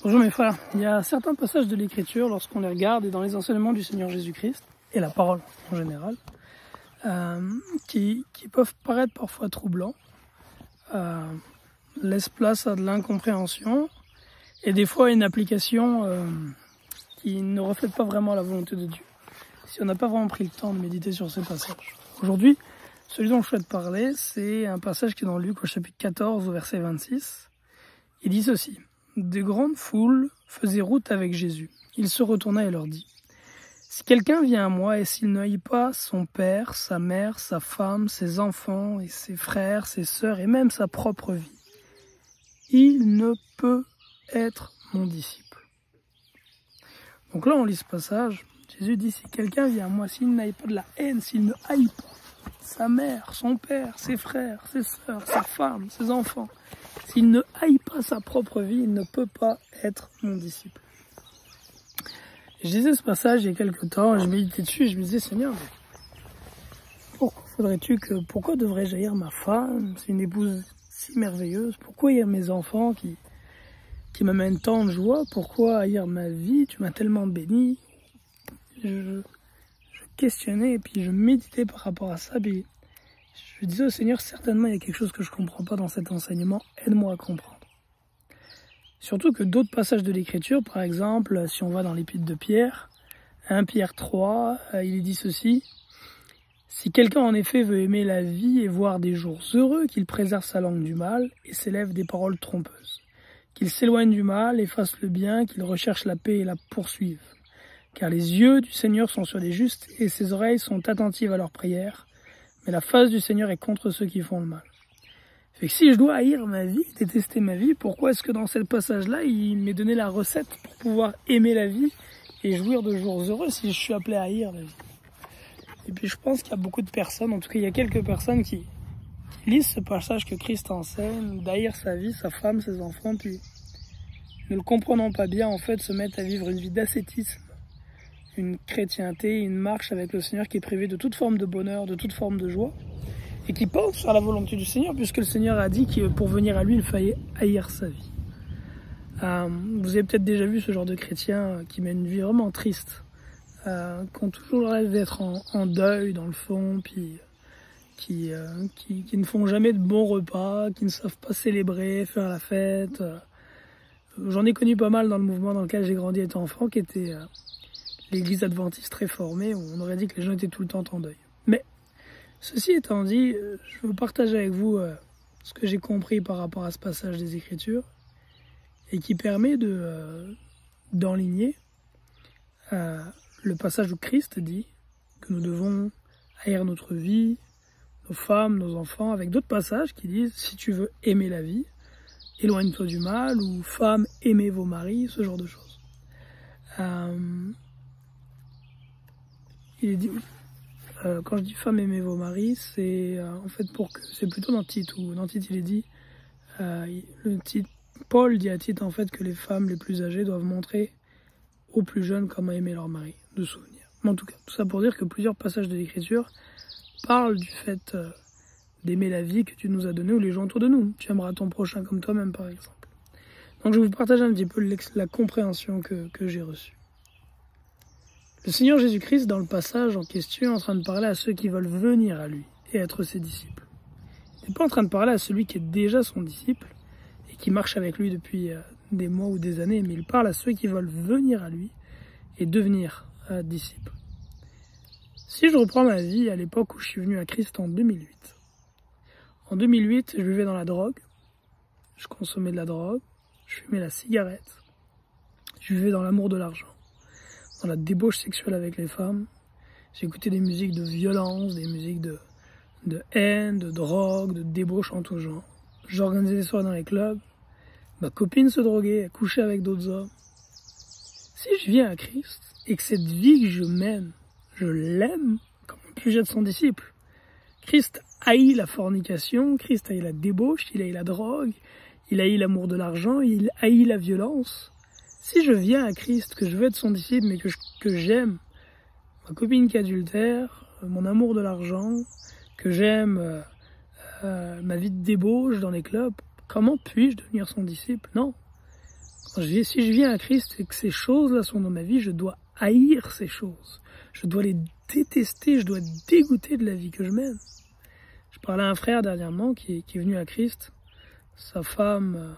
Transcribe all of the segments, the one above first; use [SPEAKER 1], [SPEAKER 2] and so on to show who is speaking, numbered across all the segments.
[SPEAKER 1] Bonjour mes frères, il y a certains passages de l'Écriture, lorsqu'on les regarde et dans les enseignements du Seigneur Jésus-Christ, et la parole en général, qui peuvent paraître parfois troublants, laissent place à de l'incompréhension et des fois à une application qui ne reflète pas vraiment la volonté de Dieu, si on n'a pas vraiment pris le temps de méditer sur ces passages. Aujourd'hui, celui dont je souhaite parler, c'est un passage qui est dans Luc au chapitre 14 au verset 26. Il dit ceci: de grandes foules faisaient route avec Jésus. Il se retourna et leur dit: si quelqu'un vient à moi et s'il ne haït pas son père, sa mère, sa femme, ses enfants et ses frères, ses sœurs et même sa propre vie, il ne peut être mon disciple. Donc là on lit ce passage, Jésus dit: si quelqu'un vient à moi, s'il n'haït pas de la haine, s'il ne haït pas sa mère, son père, ses frères, ses sœurs, sa femme, ses enfants, s'il ne haït pas sa propre vie, il ne peut pas être mon disciple. Je lisais ce passage il y a quelques temps, je méditais dessus et je me disais: Seigneur, pourquoi devrais-je haïr ma femme? C'est une épouse si merveilleuse. Pourquoi haïr mes enfants qui m'amènent tant de joie? Pourquoi haïr ma vie? Tu m'as tellement béni. Je questionnais et puis je méditais par rapport à ça. Puis je disais au Seigneur: certainement il y a quelque chose que je ne comprends pas dans cet enseignement. Aide-moi à comprendre. Surtout que d'autres passages de l'Écriture, par exemple, si on va dans l'épître de Pierre, 1 Pierre 3, il est dit ceci: si quelqu'un en effet veut aimer la vie et voir des jours heureux, qu'il préserve sa langue du mal et s'élève des paroles trompeuses, qu'il s'éloigne du mal et fasse le bien, qu'il recherche la paix et la poursuive. Car les yeux du Seigneur sont sur les justes et ses oreilles sont attentives à leurs prières, mais la face du Seigneur est contre ceux qui font le mal. Fait que si je dois haïr ma vie, détester ma vie, pourquoi est-ce que dans ce passage-là, il m'est donné la recette pour pouvoir aimer la vie et jouir de jours heureux si je suis appelé à haïr la vie? Et puis je pense qu'il y a beaucoup de personnes, en tout cas il y a quelques personnes qui lisent ce passage que Christ enseigne, d'haïr sa vie, sa femme, ses enfants, puis ne le comprenant pas bien, en fait, se mettent à vivre une vie d'ascétisme, une chrétienté, une marche avec le Seigneur qui est privée de toute forme de bonheur, de toute forme de joie, et qui pense à la volonté du Seigneur, puisque le Seigneur a dit que pour venir à lui, il fallait haïr sa vie. Vous avez peut-être déjà vu ce genre de chrétiens qui mènent une vie vraiment triste, qui ont toujours l'air d'être en deuil dans le fond, puis qui ne font jamais de bons repas, qui ne savent pas célébrer, faire la fête. J'en ai connu pas mal dans le mouvement dans lequel j'ai grandi étant enfant, qui était l'église adventiste réformée, où on aurait dit que les gens étaient tout le temps en deuil. Mais ceci étant dit, je veux partager avec vous ce que j'ai compris par rapport à ce passage des Écritures et qui permet d'enligner le passage où Christ dit que nous devons haïr notre vie, nos femmes, nos enfants, avec d'autres passages qui disent: si tu veux aimer la vie, éloigne-toi du mal, ou femmes, aimez vos maris, ce genre de choses. Il est dit... quand je dis femme aimez vos maris, c'est en fait c'est plutôt dans Tite, où dans Tite il est dit, Paul dit à Tite en fait que les femmes les plus âgées doivent montrer aux plus jeunes comment aimer leur mari, de souvenir. Mais en tout cas, tout ça pour dire que plusieurs passages de l'Écriture parlent du fait d'aimer la vie que tu nous as donnée ou les gens autour de nous. Tu aimeras ton prochain comme toi-même, par exemple. Donc je vais vous partager un petit peu la compréhension que j'ai reçue. Le Seigneur Jésus-Christ, dans le passage en question, est en train de parler à ceux qui veulent venir à lui et être ses disciples. Il n'est pas en train de parler à celui qui est déjà son disciple et qui marche avec lui depuis des mois ou des années, mais il parle à ceux qui veulent venir à lui et devenir disciples. Si je reprends ma vie à l'époque où je suis venu à Christ en 2008. En 2008, je vivais dans la drogue, je consommais de la drogue, je fumais la cigarette, je vivais dans l'amour de l'argent, dans la débauche sexuelle avec les femmes. J'écoutais des musiques de violence, des musiques de haine, de drogue, de débauche en tout genre. J'organisais des soirées dans les clubs. Ma copine se droguait, elle couchait avec d'autres hommes. Si je viens à Christ et que cette vie que je mène, je l'aime, comme on peut être son disciple. Christ haït la fornication, Christ haït la débauche, il haït la drogue, il haït l'amour de l'argent, il haït la violence. Si je viens à Christ, que je veux être son disciple, mais que j'aime ma copine qui adultère, mon amour de l'argent, que j'aime ma vie de débauche dans les clubs, comment puis-je devenir son disciple? Non. Si je viens à Christ et que ces choses-là sont dans ma vie, je dois haïr ces choses. Je dois les détester, je dois être dégoûté de la vie que je mène. Je parlais à un frère dernièrement qui est venu à Christ. Sa femme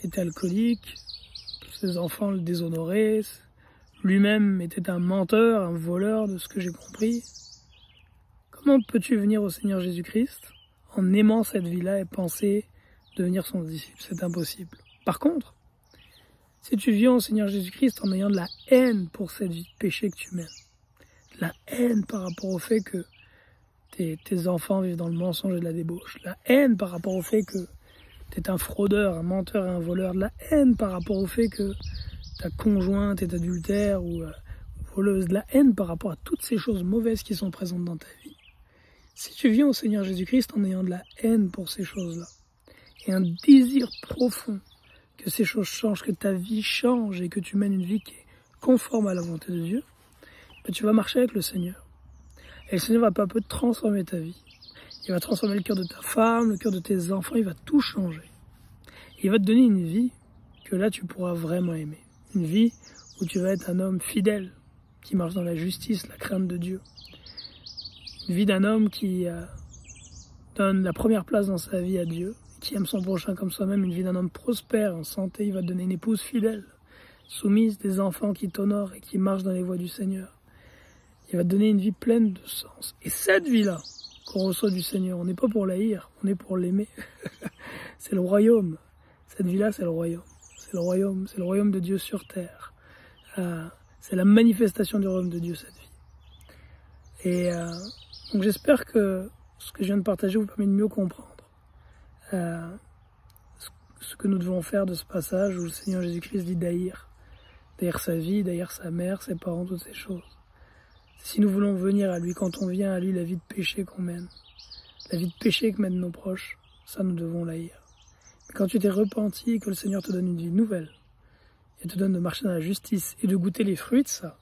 [SPEAKER 1] était alcoolique, ses enfants le déshonoraient, lui-même était un menteur, un voleur de ce que j'ai compris. Comment peux-tu venir au Seigneur Jésus-Christ en aimant cette vie-là et penser devenir son disciple? C'est impossible. Par contre, si tu viens au Seigneur Jésus-Christ en ayant de la haine pour cette vie de péché que tu mènes, de la haine par rapport au fait que tes enfants vivent dans le mensonge et de la débauche, de la haine par rapport au fait que tu es un fraudeur, un menteur et un voleur, de la haine par rapport au fait que ta conjointe est adultère ou voleuse, de la haine par rapport à toutes ces choses mauvaises qui sont présentes dans ta vie. Si tu viens au Seigneur Jésus-Christ en ayant de la haine pour ces choses-là, et un désir profond que ces choses changent, que ta vie change et que tu mènes une vie qui est conforme à la volonté de Dieu, ben tu vas marcher avec le Seigneur. Et le Seigneur va peu à peu transformer ta vie. Il va transformer le cœur de ta femme, le cœur de tes enfants, il va tout changer. Et il va te donner une vie que là tu pourras vraiment aimer. Une vie où tu vas être un homme fidèle, qui marche dans la justice, la crainte de Dieu. Une vie d'un homme qui donne la première place dans sa vie à Dieu, qui aime son prochain comme soi-même, une vie d'un homme prospère, en santé. Il va te donner une épouse fidèle, soumise, des enfants qui t'honorent et qui marchent dans les voies du Seigneur. Il va te donner une vie pleine de sens. Et cette vie-là qu'on reçoit du Seigneur, on n'est pas pour l'haïr, on est pour l'aimer. C'est le royaume. Cette vie-là, c'est le royaume. C'est le royaume de Dieu sur terre. C'est la manifestation du royaume de Dieu, cette vie. Et donc j'espère que ce que je viens de partager vous permet de mieux comprendre ce que nous devons faire de ce passage où le Seigneur Jésus-Christ dit d'haïr sa vie, d'haïr sa mère, ses parents, toutes ces choses. Si nous voulons venir à lui, quand on vient à lui, la vie de péché qu'on mène, la vie de péché que mènent nos proches, ça nous devons l'haïr. Mais quand tu t'es repenti et que le Seigneur te donne une vie nouvelle, et te donne de marcher dans la justice et de goûter les fruits de ça,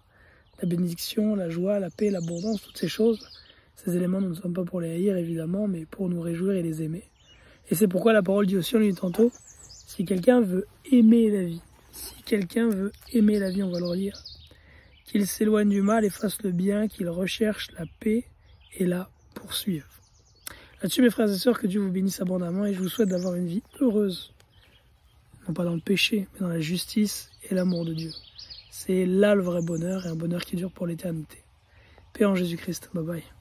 [SPEAKER 1] la bénédiction, la joie, la paix, l'abondance, toutes ces choses, ces éléments, nous ne sommes pas pour les haïr évidemment, mais pour nous réjouir et les aimer. Et c'est pourquoi la parole dit aussi, on lui dit tantôt, si quelqu'un veut aimer la vie, on va le relire, qu'il s'éloigne du mal et fasse le bien, qu'il recherche la paix et la poursuive. Là-dessus, mes frères et sœurs, que Dieu vous bénisse abondamment et je vous souhaite d'avoir une vie heureuse, non pas dans le péché, mais dans la justice et l'amour de Dieu. C'est là le vrai bonheur et un bonheur qui dure pour l'éternité. Paix en Jésus-Christ. Bye bye.